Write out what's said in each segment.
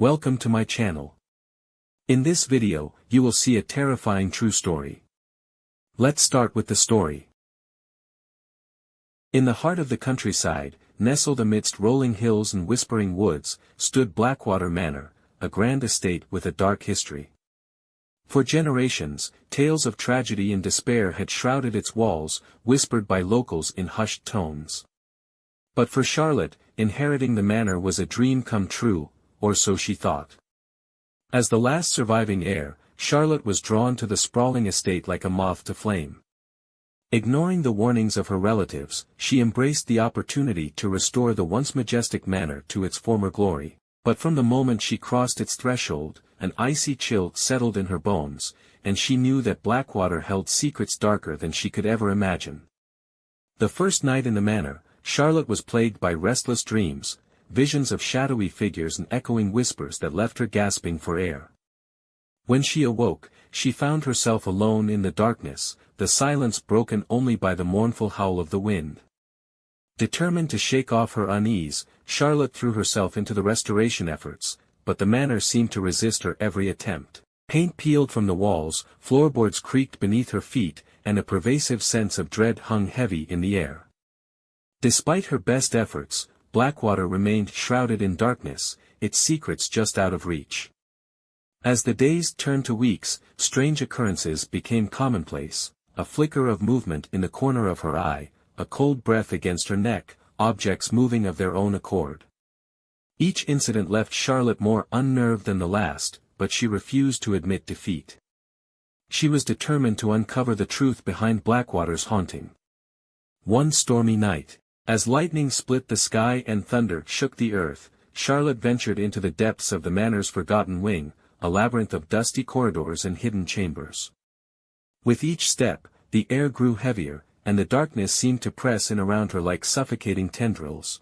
Welcome to my channel. In this video, you will see a terrifying true story. Let's start with the story. In the heart of the countryside, nestled amidst rolling hills and whispering woods, stood Blackwater Manor, a grand estate with a dark history. For generations, tales of tragedy and despair had shrouded its walls, whispered by locals in hushed tones. But for Charlotte, inheriting the manor was a dream come true, or so she thought. As the last surviving heir, Charlotte was drawn to the sprawling estate like a moth to flame. Ignoring the warnings of her relatives, she embraced the opportunity to restore the once majestic manor to its former glory. But from the moment she crossed its threshold, an icy chill settled in her bones, and she knew that Blackwater held secrets darker than she could ever imagine. The first night in the manor, Charlotte was plagued by restless dreams, visions of shadowy figures and echoing whispers that left her gasping for air. When she awoke, she found herself alone in the darkness, the silence broken only by the mournful howl of the wind. Determined to shake off her unease, Charlotte threw herself into the restoration efforts, but the manor seemed to resist her every attempt. Paint peeled from the walls, floorboards creaked beneath her feet, and a pervasive sense of dread hung heavy in the air. Despite her best efforts, Blackwater remained shrouded in darkness, its secrets just out of reach. As the days turned to weeks, strange occurrences became commonplace, a flicker of movement in the corner of her eye, a cold breath against her neck, objects moving of their own accord. Each incident left Charlotte more unnerved than the last, but she refused to admit defeat. She was determined to uncover the truth behind Blackwater's haunting. One stormy night, as lightning split the sky and thunder shook the earth, Charlotte ventured into the depths of the manor's forgotten wing, a labyrinth of dusty corridors and hidden chambers. With each step, the air grew heavier, and the darkness seemed to press in around her like suffocating tendrils.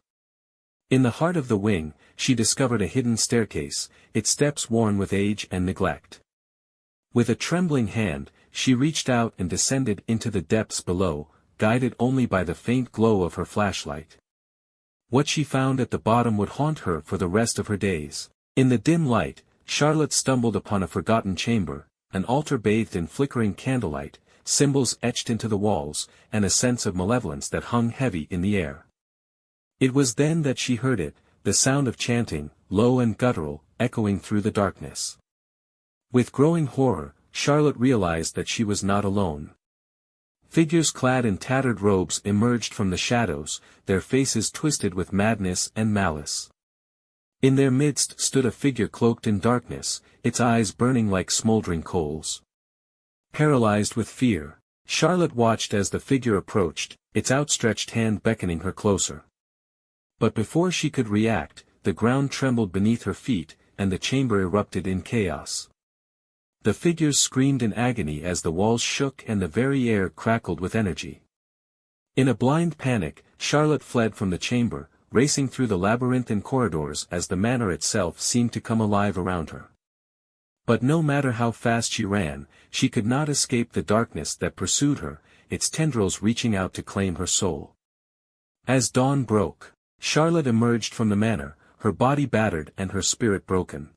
In the heart of the wing, she discovered a hidden staircase, its steps worn with age and neglect. With a trembling hand, she reached out and descended into the depths below, guided only by the faint glow of her flashlight. What she found at the bottom would haunt her for the rest of her days. In the dim light, Charlotte stumbled upon a forgotten chamber, an altar bathed in flickering candlelight, symbols etched into the walls, and a sense of malevolence that hung heavy in the air. It was then that she heard it, the sound of chanting, low and guttural, echoing through the darkness. With growing horror, Charlotte realized that she was not alone. Figures clad in tattered robes emerged from the shadows, their faces twisted with madness and malice. In their midst stood a figure cloaked in darkness, its eyes burning like smoldering coals. Paralyzed with fear, Charlotte watched as the figure approached, its outstretched hand beckoning her closer. But before she could react, the ground trembled beneath her feet, and the chamber erupted in chaos. The figures screamed in agony as the walls shook and the very air crackled with energy. In a blind panic, Charlotte fled from the chamber, racing through the labyrinthine corridors as the manor itself seemed to come alive around her. But no matter how fast she ran, she could not escape the darkness that pursued her, its tendrils reaching out to claim her soul. As dawn broke, Charlotte emerged from the manor, her body battered and her spirit broken.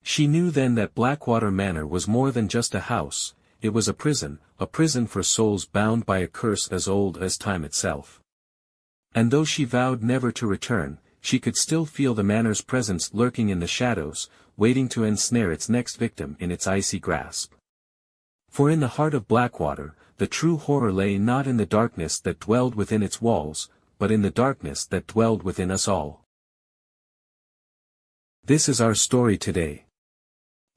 She knew then that Blackwater Manor was more than just a house, it was a prison for souls bound by a curse as old as time itself. And though she vowed never to return, she could still feel the manor's presence lurking in the shadows, waiting to ensnare its next victim in its icy grasp. For in the heart of Blackwater, the true horror lay not in the darkness that dwelled within its walls, but in the darkness that dwelled within us all. This is our story today.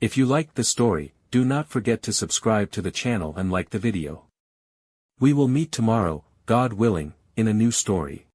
If you liked the story, do not forget to subscribe to the channel and like the video. We will meet tomorrow, God willing, in a new story.